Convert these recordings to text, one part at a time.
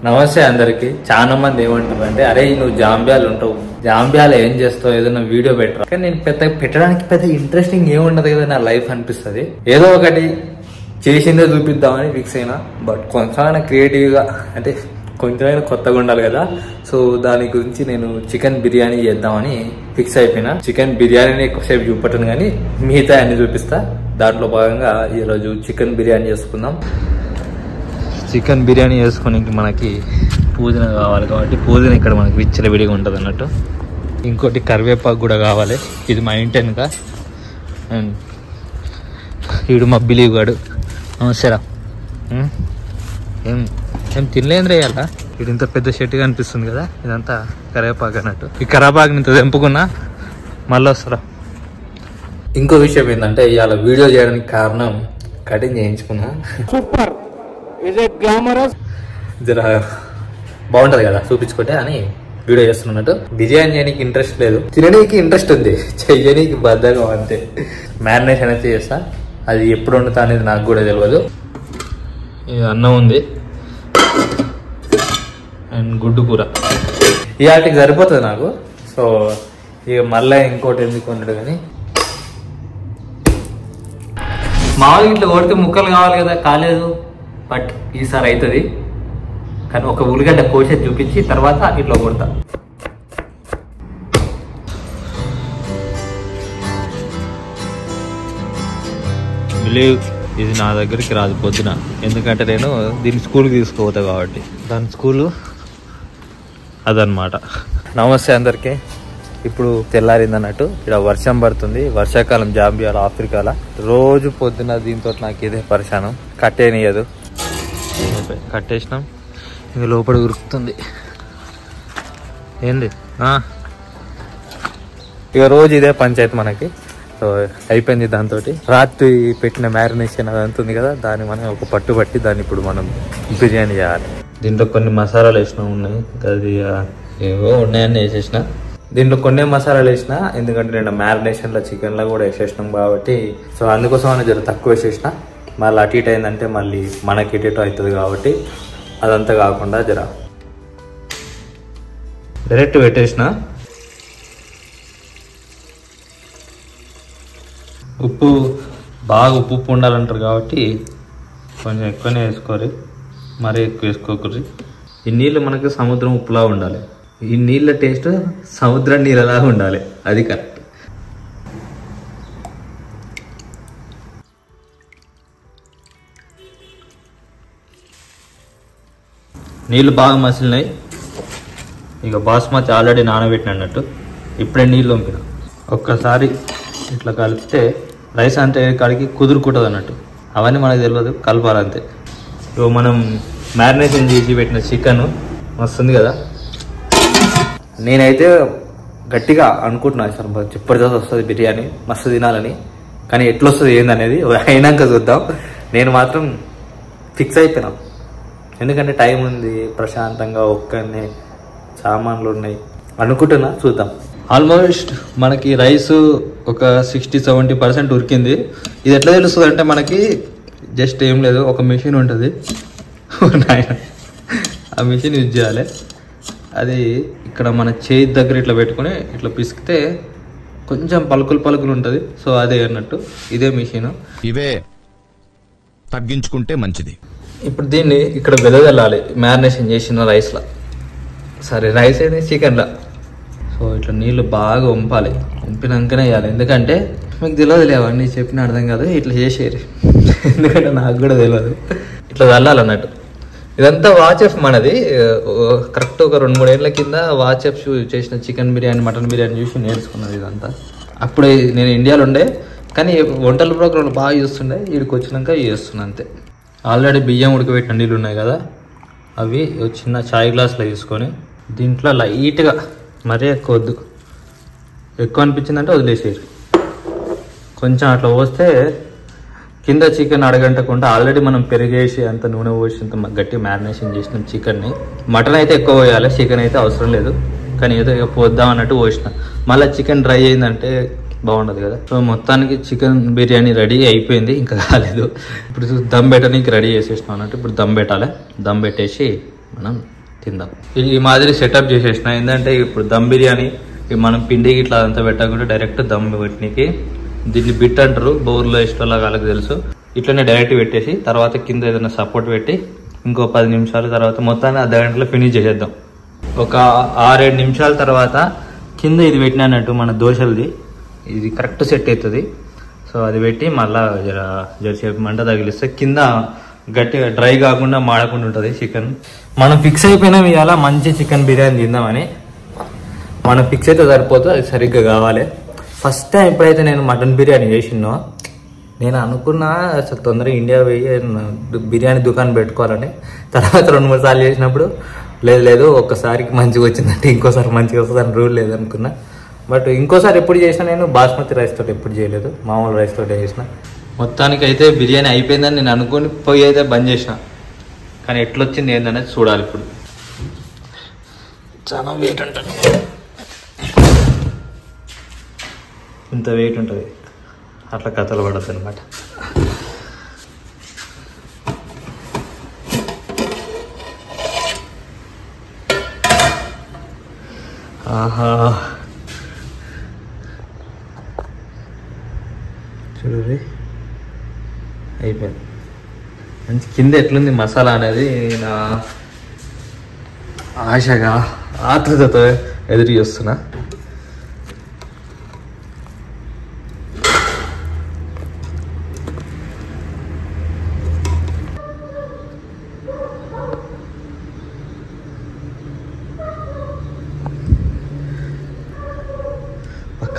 నమస్తే అందరికి. చాలా మంది ఏమంటారు అంటే, అరే నువ్వు జాంబియాలు ఉంటావు, జాంబియాలు ఏం చేస్తావు, ఏదైనా వీడియో పెట్టరా. కానీ నేను పెట్టడానికి పెద్ద ఇంట్రెస్టింగ్ ఏముండదు కదా నా లైఫ్ అనిపిస్తుంది. ఏదో ఒకటి చేసిందే చూపిద్దామని ఫిక్స్ అయినా. బట్ కొంచెమైనా క్రియేటివ్ గా అంటే కొంచెమైనా కొత్తగా ఉండాలి కదా. సో దాని గురించి నేను చికెన్ బిర్యానీ చేద్దామని ఫిక్స్ అయిపోయినా. చికెన్ బిర్యానీని ఎక్కువసేపు చూపట్టను కానీ మిగతా అన్ని చూపిస్తా. దాంట్లో భాగంగా ఈరోజు చికెన్ బిర్యానీ చేసుకుందాం. చికెన్ బిర్యానీ చేసుకోనికి మనకి పుదీనా కావాలి కాబట్టి పుదీనా ఇక్కడ మనకి విచ్చలవిడిగా ఉంటుంది అన్నట్టు. ఇంకోటి కరివేపాకు కూడా కావాలి. ఇది మా ఇంటి వెనుక. అండ్ వీడు మా బిలీవ్ గాడు. నమస్తేరా. ఏం తినలేదురా ఇవాళ. వీడు ఇంత పెద్ద షెట్గా అనిపిస్తుంది కదా, ఇదంతా కరివేపాకు అన్నట్టు. ఈ కరివేపాకుని ఇంత తెంపుకున్నా మళ్ళీ వస్తారా. ఇంకో విషయం ఏంటంటే ఇవాళ వీడియో చేయడానికి కారణం కటింగ్ చేయించుకున్నా. సూపర్ గ్లామరస్ జర బాగుంటది కదా చూపించుకుంటే అని వీడియో చేస్తున్నట్టు. బిర్యానీ చేయడానికి ఇంట్రెస్ట్ లేదు, తినడానికి ఇంట్రెస్ట్ ఉంది, చెయ్యడానికి బద్దగా అంతే. మ్యారినేషన్ అయితే చేస్తా. అది ఎప్పుడు వండుతా అనేది నాకు కూడా తెలియదు. అన్నం ఉంది అండ్ గుడ్డు కూర ఇవాటికి సరిపోతుంది నాకు. సో ఇక మళ్ళీ ఇంకోటి ఎందుకు ఉన్నాడు కానీ మామూలుగా ఇట్లా కొడితే ముక్కలు కావాలి కదా, కాలేదు. బట్ ఈసారి అవుతుంది. కానీ ఒక ఉల్లిగడ్డ కోసేది చూపించి తర్వాత ఇట్లా కొడతా. బిలీవ్ ఇది నా దగ్గరికి రాదు పొద్దున, ఎందుకంటే నేను దీన్ని స్కూల్కి తీసుకుపోతా కాబట్టి. దాని స్కూలు అదనమాట. నమస్తే అందరికీ. ఇప్పుడు తెల్లారింది అన్నట్టు. ఇక్కడ వర్షం పడుతుంది. వర్షాకాలం జాంబియాలో ఆఫ్రికాల రోజు పొద్దున దీంతో నాకు ఇదే పరిశానం. కట్టేనియదు. కట్టేసినాం, ఇంక లోపల ఉరుకుతుంది. ఏంది ఇక రోజు ఇదే పంచాయతీ మనకి. సో అయిపోయింది దాంతో. రాత్రి పెట్టిన మ్యారినేషన్ అది అంతుంది కదా, దాన్ని మనం ఒక పట్టు పట్టి దాన్ని ఇప్పుడు మనం బిర్యానీ చేయాలి. దీంట్లో కొన్ని మసాలాలు వేసినా ఉన్నాయి, అది ఏవో ఉన్నాయని వేసేసిన. దీంట్లో కొన్ని మసాలాలు వేసిన ఎందుకంటే నేను మ్యారినేషన్లో చికెన్లో కూడా వేసేసినాం కాబట్టి. సో అందుకోసం అని జర తక్కువ వేసేసిన. మళ్ళీ అటు ఇటు అయిందంటే మళ్ళీ మనకి ఇటు అవుతుంది కాబట్టి అదంతా కాకుండా జర డైరెక్ట్ పెట్టేసిన. ఉప్పు బాగా ఉప్పు ఉండాలంటారు కాబట్టి కొంచెం ఎక్కువనే వేసుకోరు, మరీ ఎక్కువ వేసుకోకూరి. ఈ నీళ్ళు మనకి సముద్రం ఉప్పులా ఉండాలి. ఈ నీళ్ళ టేస్ట్ సముద్రం నీళ్ళలా ఉండాలి, అది కరెక్ట్. నీళ్ళు బాగా మసిలినాయి. ఇక బాస్మతి ఆల్రెడీ నానబెట్టినట్టు ఇప్పుడే నీళ్ళు వంపిన. ఒక్కసారి ఇట్లా కలిపితే రైస్ అంటే కాడికి కుదురుకుంటుంది అన్నట్టు. అవన్నీ మనకు తెలియదు, కలపాలంతే. ఇక మనం మ్యారినేషన్ చేసి పెట్టిన చికెన్ వస్తుంది కదా, నేనైతే గట్టిగా అనుకుంటున్నాను సార్ జబర్దస్త్ వస్తుంది బిర్యానీ, మస్తు తినాలని. కానీ ఎట్లా వస్తుంది ఏందనేది అయినాక చూద్దాం. నేను మాత్రం ఫిక్స్ అయిపోయినాం, ఎందుకంటే టైం ఉంది, ప్రశాంతంగా ఒక్కనే సామాన్లు ఉన్నాయి అనుకుంటున్నా. చూద్దాం. ఆల్మోస్ట్ మనకి రైస్ ఒక 60-70% ఉరికింది. ఇది ఎట్లా తెలుస్తుంది అంటే మనకి జస్ట్ ఏం లేదు, ఒక మెషిన్ ఉంటుంది, ఆ మెషిన్ యూజ్ చేయాలి. అది ఇక్కడ మన చేతి దగ్గర ఇట్లా పెట్టుకుని ఇట్లా పిసికితే కొంచెం పలుకులు ఉంటుంది. సో అదే అన్నట్టు ఇదే మెషిన్. ఇవే తగ్గించుకుంటే మంచిది. ఇప్పుడు దీన్ని ఇక్కడ వెదజల్లాలి మ్యారినేషన్ చేసిన రైస్లో, సరే రైస్ అయితే చికెన్లో. సో ఇట్లా నీళ్ళు బాగా వంపాలి, వంపినాకనే వేయాలి. ఎందుకంటే మీకు తెలియదు అవన్నీ చెప్పిన అర్థం కాదు, ఇట్లా చేసేది. ఎందుకంటే నాకు కూడా తెలియదు. ఇట్లా చల్లాలన్నట్టు. ఇదంతా వాచెఫ్ మనది. కరెక్ట్ ఒక 2-3 ఏళ్ళ కింద వాచెఫ్ చేసిన చికెన్ బిర్యానీ, మటన్ బిర్యానీ చూసి నేర్చుకున్నది ఇదంతా. అప్పుడే నేను ఇండియాలో ఉండే, కానీ వంటల ప్రోగ్రాంలు బాగా చూస్తుండే. వీడికి వచ్చినాక చేస్తున్నా అంతే. ఆల్రెడీ బియ్యం ఉడకబెట్టిన నీళ్ళు ఉన్నాయి కదా, అవి చిన్న చాయ్ గ్లాసులో తీసుకొని దీంట్లో లైట్గా, మరీ ఎక్కువ వద్దు, ఎక్కువ అనిపించిందంటే వదిలేసేది. కొంచెం అట్లా పోస్తే కింద చికెన్ అడగంటకుండా ఆల్రెడీ మనం పెరిగేసి అంత నూనె పోసి అంత గట్టి మ్యారినేషన్ చేసిన చికెన్ని. మటన్ అయితే ఎక్కువ పోయాలి, చికెన్ అయితే అవసరం లేదు. కానీ ఏదో ఇక పోద్దాం అన్నట్టు పోసిన. మళ్ళీ చికెన్ డ్రై అయిందంటే బాగుండదు కదా. సో మొత్తానికి చికెన్ బిర్యానీ రెడీ అయిపోయింది, ఇంకా కాలేదు. ఇప్పుడు దమ్ పెట్టడానికి రెడీ చేసేసినాం అన్నట్టు. ఇప్పుడు దమ్ పెట్టాలి. దమ్ పెట్టేసి మనం తిందాం. ఈ మాదిరి సెటప్ చేసేసిన. ఏంటంటే ఇప్పుడు దమ్ బిర్యానీ మనం పిండికి ఇట్లా అంతా పెట్టకుండా డైరెక్ట్ దమ్ పెట్టినకి దీన్ని బిట్ అంటారు, బౌర్లో ఇష్టంలా వాళ్ళకి తెలుసు. ఇట్లనే డైరెక్ట్ పెట్టేసి తర్వాత కింద ఏదైనా సపోర్ట్ పెట్టి ఇంకో 10 నిమిషాల తర్వాత మొత్తాన్ని అర్ధ గంటలో ఫినిష్ చేసేద్దాం. ఒక 6-7 నిమిషాల తర్వాత కింద ఇది పెట్టినట్టు మన దోశలది ఇది కరెక్ట్ సెట్ అవుతుంది. సో అది పెట్టి మళ్ళీ జరసేపు మంట తగిలిస్తే కింద గట్టిగా డ్రై కాకుండా మాడకుండా ఉంటుంది చికెన్. మనం ఫిక్స్ అయిపోయినాం ఇవాళ మంచి చికెన్ బిర్యానీ తిందామని. మనం ఫిక్స్ అయితే సరిపోతుంది, అది సరిగ్గా కావాలి. ఫస్ట్ టైం ఎప్పుడైతే నేను మటన్ బిర్యానీ చేసినో నేను అనుకున్నా అసలు తొందరగా ఇండియా పోయి బిర్యానీ దుకాణం పెట్టుకోవాలని. తర్వాత 2-3 సార్లు చేసినప్పుడు లేదు ఒక్కసారికి మంచిగా వచ్చిందంటే ఇంకోసారి మంచిగా వస్తుందని రూల్ లేదు అనుకున్నా. బట్ ఇంకోసారి ఎప్పుడు చేసినా నేను బాస్మతి రైస్ తోటి ఎప్పుడు చేయలేదు, మామూలు రైస్ తోటి చేసిన. మొత్తానికి అయితే బిర్యానీ అయిపోయిందని నేను అనుకుని పోయి అయితే బంద్ చేసిన. కానీ ఎట్లొచ్చింది ఏందనేది చూడాలి. ఇప్పుడు చాలా వెయిట్ ఉంటుంది, ఇంత వెయిట్ ఉంటుంది, అట్లా కథలు పడద్దు అనమాట. ఆహా చూడండి అయిపోయింది. మంచి కింద ఎట్లుంది మసాలా అనేది నా ఆశగా ఆతృతతో ఎదురు చూస్తున్నా.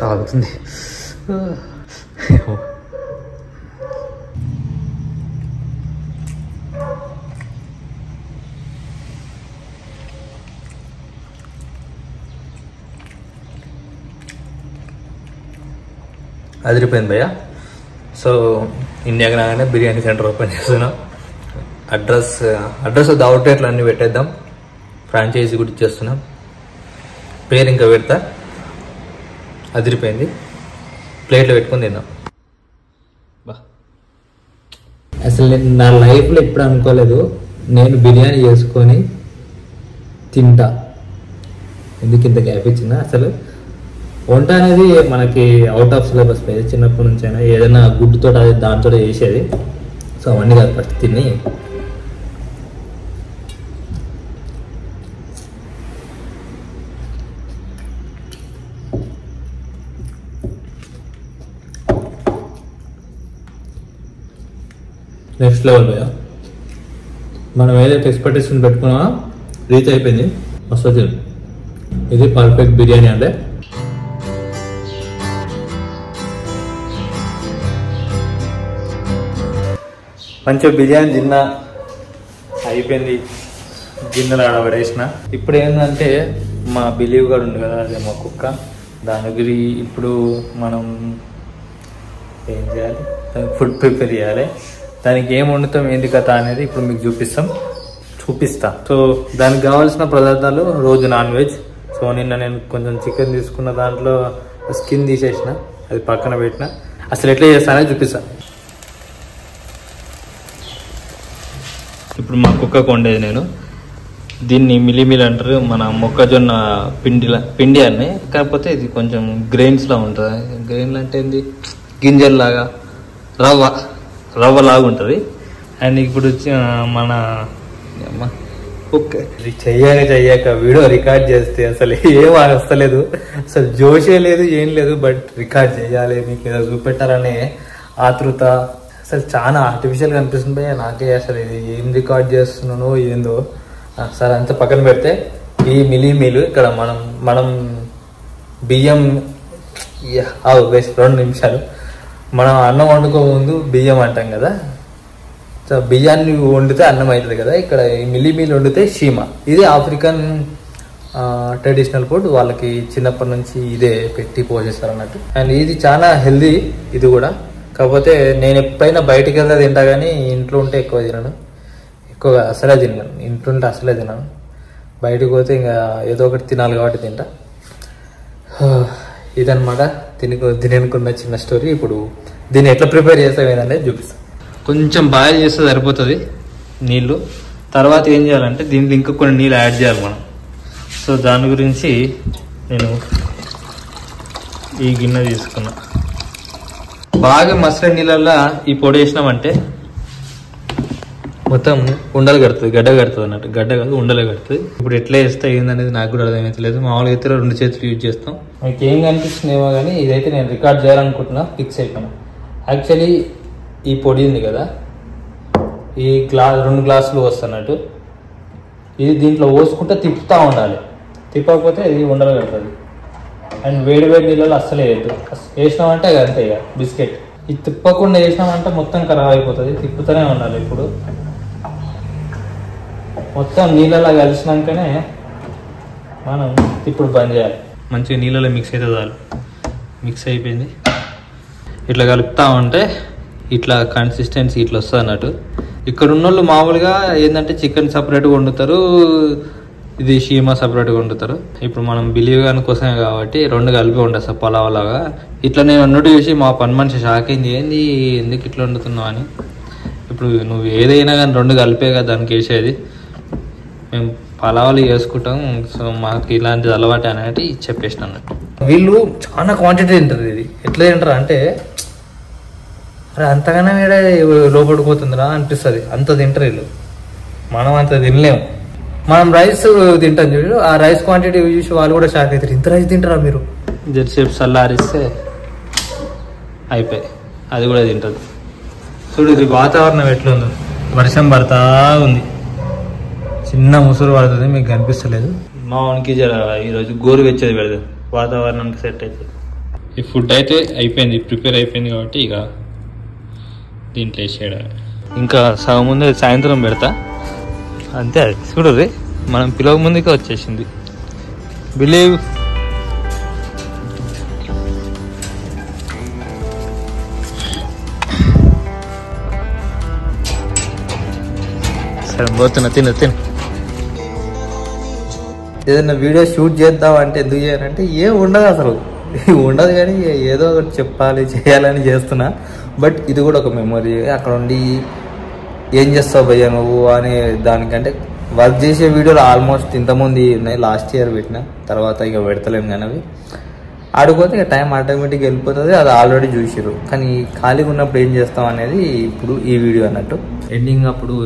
కాగుతుంది. అదిరిపోయింది భయ్య. సో ఇండియాకి రాగానే బిర్యానీ సెంటర్ ఓపెన్ చేస్తున్నాం. అడ్రస్ అవుట్లెట్లు అన్నీ పెట్టేద్దాం. ఫ్రాంచైజీ కూడా ఇచ్చేస్తున్నాం. పేరు ఇంకా పెడతా. అదిరిపోయింది. ప్లేట్లో పెట్టుకొని తిందాం. బా అసలు నేను నా లైఫ్లో ఎప్పుడు అనుకోలేదు నేను బిర్యానీ చేసుకొని తింటా. ఎందుకు ఇంత గ్యాప్ ఇచ్చినా. అసలు వంట అనేది మనకి అవుట్ ఆఫ్ సిలబస్ పోయేది చిన్నప్పటి నుంచి. అయినా ఏదైనా గుడ్డుతో అది దాంతో చేసేది. సో అవన్నీ కాదు ఫస్ట్ తిని. నెక్స్ట్ లెవెల్ పోయా. మనం ఏదైతే ఎక్స్పెక్టేషన్ పెట్టుకున్నామో రీచ్ అయిపోయింది. వస్తుంది. ఇది పర్ఫెక్ట్ బిర్యానీ అంటే. మంచిగా బిర్యానీ తిన్నా అయిపోయింది. గిన్నెలు ఆడబడేసిన. ఇప్పుడు ఏంటంటే మా బిలీవ్ గారు ఉంది కదా, అదే మా కుక్క. దాని దగ్గర ఇప్పుడు మనం ఏం చేయాలి, ఫుడ్ ప్రిపేర్ చేయాలి. దానికి ఏం వండుతాం ఏంది కథ అనేది ఇప్పుడు మీకు చూపిస్తా. సో దానికి కావాల్సిన పదార్థాలు రోజు నాన్ వెజ్. సో నిన్న నేను కొంచెం చికెన్ తీసుకున్న దాంట్లో స్కిన్ తీసేసిన, అది పక్కన పెట్టిన. అసలు ఎట్లా చేస్తానని చూపిస్తా. ఇప్పుడు మా కుక్కకు వండేది నేను. దీన్ని మిలిమిలి అంటారు, మన మొక్కజొన్న పిండి అన్నీ. కాకపోతే ఇది కొంచెం గ్రెయిన్స్లా ఉంటుంది. గ్రెయిన్లు అంటే ఏంది, గింజల్లాగా రవ్వలాగా ఉంటుంది. అండ్ ఇప్పుడు మన కుక్క ఇది చెయ్యక వీడియో రికార్డ్ చేస్తే అసలు ఏం వస్తలేదు, అసలు జోషే లేదు, ఏం లేదు. బట్ రికార్డ్ చేయాలి, మీకు ఏదో చూపెట్టాలనే ఆతృత. అసలు చాలా ఆర్టిఫిషియల్గా అనిపిస్తుంది భయ్య నాకే. అసలు ఇది ఏం రికార్డ్ చేస్తున్నానో ఏందో. సరే అంతా పక్కన పెడితే ఈ మిలీమీలు ఇక్కడ మనం బియ్యం 2 నిమిషాలు మనం అన్నం వండుకో ముందు బియ్యం అంటాం కదా. సో బియ్యాన్ని వండితే అన్నం అవుతుంది కదా. ఇక్కడ ఈ మిలీమీలు వండితే షీమా. ఇది ఆఫ్రికన్ ట్రెడిషనల్ ఫుడ్. వాళ్ళకి చిన్నప్పటి నుంచి ఇదే పెట్టి పోషిస్తారు అన్నట్టు. అండ్ ఇది చాలా హెల్దీ ఇది కూడా. కాకపోతే నేను ఎప్పుడైనా బయటికి వెళ్తే తింటా, కానీ ఇంట్లో ఉంటే ఎక్కువ తినను. ఎక్కువగా అసలే తిన్నాను. ఇంట్లో ఉంటే అసలే తిన్నాను. బయటకు పోతే ఇంకా ఏదో ఒకటి తినాలి కాబట్టి తింటా. ఇదనమాట తిననుకున్న చిన్న స్టోరీ. ఇప్పుడు దీన్ని ఎట్లా ప్రిపేర్ చేస్తాం ఏంటనేది చూపిస్తాం. కొంచెం బాయిల్ చేస్తే సరిపోతుంది నీళ్ళు. తర్వాత ఏం చేయాలంటే దీంట్లో ఇంకా కొన్ని నీళ్ళు యాడ్ చేయాలి మనం. సో దాని గురించి నేను ఈ గిన్నె తీసుకున్నా. బాగా మసల నీళ్ళల్లో ఈ పొడి వేసినామంటే మొత్తం ఉండలు కడుతుంది, గడ్డ కడుతుంది అన్నట్టు. గడ్డ కాదు, ఉండలే కడుతుంది. ఇప్పుడు ఎట్లా వేస్తే ఏందనేది నాకు కూడా అర్థమైతలేదు. మామూలుగా అయితే 2 చేతులు యూజ్ చేస్తాం. మీకు ఏం కనిపిస్తుందేమో కానీ ఇదైతే నేను రికార్డ్ చేయాలనుకుంటున్నా, ఫిక్స్ అయిపోయినా. యాక్చువల్లీ ఈ పొడి ఉంది కదా, ఈ 2 గ్లాసులు వస్తున్నట్టు ఇది దీంట్లో పోసుకుంటే తిప్పుతూ ఉండాలి. తిప్పకపోతే ఇది ఉండలు కడుతుంది. అండ్ వేడి నీళ్ళలో అస్సలే వేయద్దు. వేసినామంటే అది అంతే ఇక బిస్కెట్. ఇది తిప్పకుండా వేసినామంటే మొత్తం ఖరాబ్ అయిపోతుంది. తిప్పుతూనే ఉండాలి. ఇప్పుడు మొత్తం నీళ్ళలా కలిసినాకనే మనం ఇప్పుడు బంద్ చేయాలి. మంచిగా నీళ్ళలో మిక్స్ అయితే చాలు. మిక్స్ అయిపోయింది. ఇట్లా కలుపుతా ఉంటే ఇట్లా కన్సిస్టెన్సీ ఇట్లా వస్తుంది అన్నట్టు. ఇక్కడ ఉన్న వాళ్ళు మామూలుగా ఏంటంటే చికెన్ సపరేట్గా వండుతారు, ఇది షీమా సపరేట్గా వండుతారు. ఇప్పుడు మనం బిలీవ్గాన్ కోసమే కాబట్టి 2 కలిపి వండేస్తాం పలావ్ లాగా. ఇట్లా నేను అన్నట్టు చూసి మా పని మనిషి షాక్ అయింది, ఏంది ఎందుకు ఇట్లా వండుతున్నావు అని. ఇప్పుడు నువ్వు ఏదైనా కానీ 2 కలిపే కదా దానికి వేసేది. మేము పలావాలు చేసుకుంటాం, సో మాకు ఇలాంటిది అలవాటు అనేది చెప్పేసిన అన్నట్టు. వీళ్ళు చాలా క్వాంటిటీ తింటారు. ఇది ఎట్లా తింటారు అంటే అరే అంతగానే వేరే లోపడిపోతుందిరా అనిపిస్తుంది. అంత తింటారు వీళ్ళు. మనం అంత తినలేము. మనం రైస్ తింటాం చూడు, ఆ రైస్ క్వాంటిటీ చూసి వాళ్ళు కూడా షాక్ అవుతారు. ఇంత రైస్ తింటారా మీరు? జెర్సేపు చల్లారిస్తే అయిపోయి అది కూడా తింటుంది. చూడు ఇది వాతావరణం ఎట్లుందో, వర్షం పడతా ఉంది, చిన్న ముసురు పడుతుంది, మీకు కనిపిస్తలేదు. మా వానికి జర ఈరోజు గోరువెచ్చది పెడదు, వాతావరణానికి సెట్ అవుతుంది. ఈ ఫుడ్ అయితే అయిపోయింది, ప్రిపేర్ అయిపోయింది కాబట్టి ఇక దీంట్లో వేసేయడం. ఇంకా సగం ముందు సాయంత్రం పెడతా అంతే. అది చూడదు, మనం పిలవ ముందుకే వచ్చేసింది. బిలీవ్ సరే పోతున్నా, తిను. ఏదైనా వీడియో షూట్ చేద్దాం అంటే ఎందుకు చేయాలంటే ఏం ఉండదు, అసలు ఉండదు. కానీ ఏదో ఒకటి చెప్పాలి చేయాలని చేస్తున్నా. బట్ ఇది కూడా ఒక మెమొరీ. అక్కడ ఉండి ఏం చేస్తావు భయ్యా నువ్వు అనే దానికంటే వర్క్ చేసే వీడియోలు ఆల్మోస్ట్ ఇంతమంది ఉన్నాయి. లాస్ట్ ఇయర్ పెట్టిన తర్వాత ఇక పెడతలేను. కానీ అవి ఆడిపోతే ఇక టైం ఆటోమేటిక్గా వెళ్ళిపోతుంది. అది ఆల్రెడీ చూసిరు. కానీ ఖాళీగా ఉన్నప్పుడు ఏం చేస్తాం అనేది ఇప్పుడు ఈ వీడియో అన్నట్టు. ఎండింగ్ అప్పుడు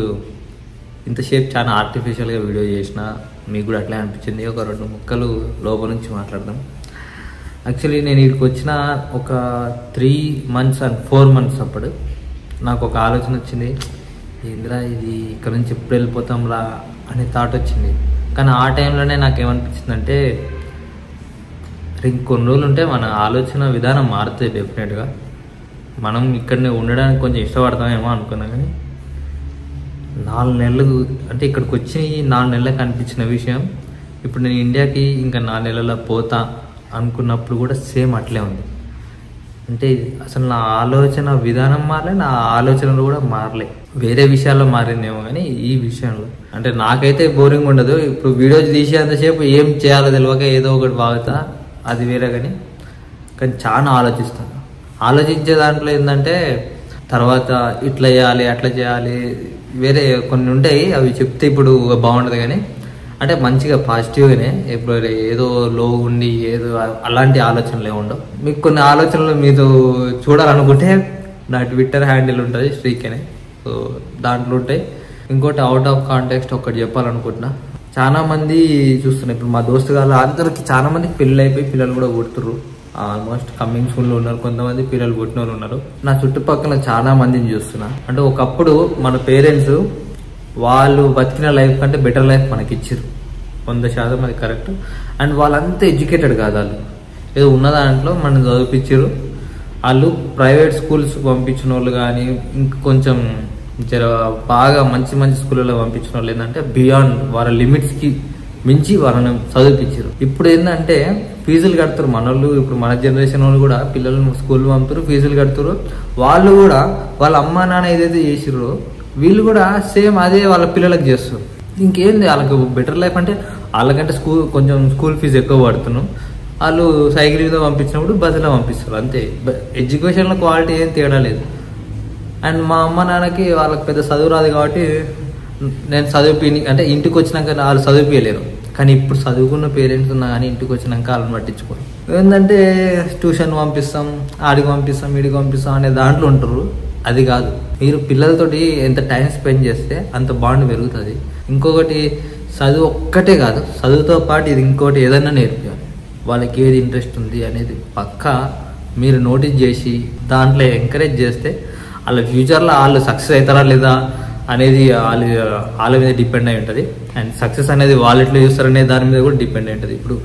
ఇంతసేపు చాలా ఆర్టిఫిషియల్గా వీడియో చేసిన, మీకు కూడా అట్లే అనిపించింది. ఒక 2 ముక్కలు లోపల నుంచి మాట్లాడదాం. యాక్చువల్లీ నేను ఇక్కడికి వచ్చిన ఒక 3 months and 4 months అప్పుడు నాకు ఒక ఆలోచన వచ్చింది, ఏంద్రా ఇది ఇక్కడ నుంచి ఎప్పుడు వెళ్ళిపోతాం రా అనే థాట్ వచ్చింది. కానీ ఆ టైంలోనే నాకేమనిపించిందంటే ఇంకొన్ని రోజులు ఉంటే మన ఆలోచన విధానం మారుతుంది డెఫినెట్గా. మనం ఇక్కడనే ఉండడానికి కొంచెం ఇష్టపడతామేమో అనుకున్నా. కానీ 4 నెలలు అంటే ఇక్కడికి వచ్చి 4 నెలలకు అనిపించిన విషయం ఇప్పుడు నేను ఇండియాకి ఇంకా 4 నెలల్లో పోతా అనుకున్నప్పుడు కూడా సేమ్ అట్లే ఉంది. అంటే అసలు నా ఆలోచన విధానం మారలే, నా ఆలోచనలు కూడా మారలే. వేరే విషయాల్లో మారిందేమో కానీ ఈ విషయంలో అంటే నాకైతే బోరింగ్ ఉండదు. ఇప్పుడు వీడియో తీసేంతసేపు ఏం చేయాలో తెలియక ఏదో ఒకటి బాగుతా, అది వేరే. కానీ చాలా ఆలోచిస్తాను. ఆలోచించే దాంట్లో ఏంటంటే తర్వాత ఇట్లా చేయాలి అట్లా చేయాలి వేరే కొన్ని ఉంటాయి, అవి చెప్తే ఇప్పుడు బాగుంటుంది. కానీ అంటే మంచిగా పాజిటివ్గానే, ఇప్పుడు ఏదో లో ఉండి ఏదో అలాంటి ఆలోచనలు ఏముండవు. మీకు కొన్ని ఆలోచనలు మీరు చూడాలనుకుంటే నా ట్విట్టర్ హ్యాండిల్ ఉంటుంది శ్రీకేనే, సో దాంట్లో ఉంటాయి. ఇంకోటి అవుట్ ఆఫ్ కాంటెక్స్ట్ ఒకటి చెప్పాలనుకుంటున్నా. చాలా మంది చూస్తున్నారు ఇప్పుడు మా దోస్తు గారు అందరికి చాలా మందికి పెళ్ళి అయిపోయి పిల్లలు కూడా పుడుతుర్రు. ఆల్మోస్ట్ కమింగ్ సూన్లో ఉన్నారు, కొంతమంది పిల్లలు పుట్టిన వాళ్ళు ఉన్నారు. నా చుట్టుపక్కల చాలా మందిని చూస్తున్నా. అంటే ఒకప్పుడు మన పేరెంట్స్ వాళ్ళు బతికిన లైఫ్ కంటే బెటర్ లైఫ్ మనకి ఇచ్చారు 100%, అది కరెక్ట్. అండ్ వాళ్ళంతా ఎడ్యుకేటెడ్ కాదు, వాళ్ళు ఏదో ఉన్న దాంట్లో మనం చదివించారు. వాళ్ళు ప్రైవేట్ స్కూల్స్ పంపించిన వాళ్ళు కానీ ఇంక కొంచెం బాగా మంచి మంచి స్కూళ్ళలో పంపించిన వాళ్ళు ఏంటంటే బియాండ్ వాళ్ళ లిమిట్స్కి మించి వాళ్ళని చదివించారు. ఇప్పుడు ఏంటంటే ఫీజులు కడుతున్నారు మనోళ్ళు. ఇప్పుడు మన జనరేషన్ వాళ్ళు కూడా పిల్లలు స్కూల్ పంపుతారు, ఫీజులు కడుతున్నారు. వాళ్ళు కూడా వాళ్ళ అమ్మా నాన్న ఏదైతే చేసిర్రో వీళ్ళు కూడా సేమ్ అదే వాళ్ళ పిల్లలకు చేస్తారు. ఇంకేంది వాళ్ళకి బెటర్ లైఫ్ అంటే వాళ్ళకంటే కొంచెం స్కూల్ ఫీజు ఎక్కువ పడుతున్నాం. వాళ్ళు సైకిల్ మీద పంపించినప్పుడు బస్సులో పంపిస్తారు అంతే. ఎడ్యుకేషన్లో క్వాలిటీ ఏం తేడా లేదు. అండ్ మా అమ్మ నాన్నకి వాళ్ళకి పెద్ద చదువు రాదు కాబట్టి నేను చదివిపోయి అంటే ఇంటికి వచ్చినాక వాళ్ళు చదివిపోయలేరు, కానీ ఇప్పుడు చదువుకున్న పేరెంట్స్ ఉన్నా కానీ ఇంటికి వచ్చినాక వాళ్ళని పట్టించుకోరు. ఏంటంటే ట్యూషన్ పంపిస్తాం, ఆడికి పంపిస్తాం, వీడికి పంపిస్తాం అనే దాంట్లో ఉంటారు. అది కాదు, మీరు పిల్లలతోటి ఎంత టైం స్పెండ్ చేస్తే అంత బాండ్ పెరుగుతుంది. ఇంకొకటి చదువు ఒక్కటే కాదు, చదువుతో పాటు ఇది ఇంకోటి ఏదైనా నేర్పించాలి. వాళ్ళకి ఏది ఇంట్రెస్ట్ ఉంది అనేది పక్కా మీరు నోటీస్ చేసి దాంట్లో ఎంకరేజ్ చేస్తే వాళ్ళ ఫ్యూచర్లో వాళ్ళు సక్సెస్ అవుతారా లేదా అనేది వాళ్ళ మీద డిపెండ్ అయి ఉంటుంది. అండ్ సక్సెస్ అనేది వాళ్ళు ఎట్లా చూస్తారనే దాని మీద కూడా డిపెండ్ అయి ఉంటుంది. ఇప్పుడు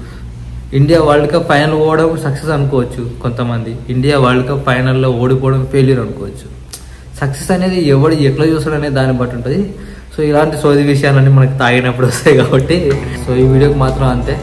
ఇండియా వరల్డ్ కప్ ఫైనల్ పోవడం సక్సెస్ అనుకోవచ్చు కొంతమంది, ఇండియా వరల్డ్ కప్ ఫైనల్లో ఓడిపోవడం ఫెయిల్యూర్ అనుకోవచ్చు. సక్సెస్ అనేది ఎవడు ఎట్లా చూస్తాడు అనే దాన్ని బట్టి ఉంటుంది. సో ఇలాంటి సోది విషయాలన్నీ మనకు తాగినప్పుడు వస్తాయి కాబట్టి సో ఈ వీడియోకి మాత్రం అంతే.